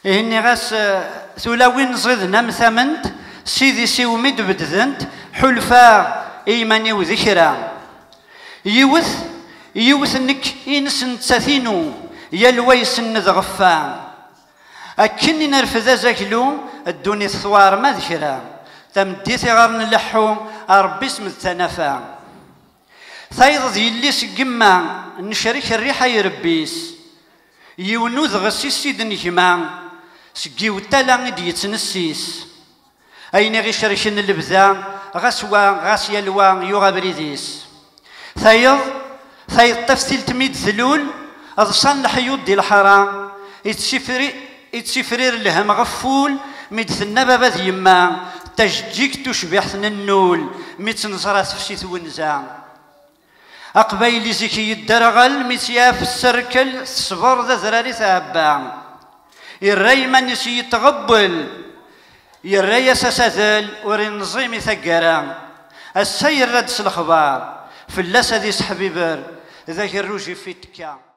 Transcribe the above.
إني غاس ثلاوين زغدنا مثمنت سيدي سيوميد بدذنت حلفا إيماني وذكرى يوث انك إنسن تساثينو يلويس النذغفا أكني نرفذ زاكلو الدوني الثوار ما ذكرى تمديثي غير نلحو ربي اسم التنافى ثايض يلي سقما نشريك الريحة يربيس يونوذ غسيس سيد نجمع سقيو التالا دي يتنسيس أين غيشريشن اللبذا غاس يلوى يوغا بريديس ثايض تفصيل تميد ذلول أضصان الحيوط دي الحرام يتسفرير لهم غفول ميد النبابة ذي يما تجيك تشبح النول ميت نصرات في سيث ونزا أقبيل زكي الدرغل ميتياف السركل الصبر ذا ذراري ثابا الري من يسي يتغبل الري ساساذل ورين نظيمي ثقرا السير ردس الأخبار في اللسة ذي سحبيبر ذاك الروجي في تكا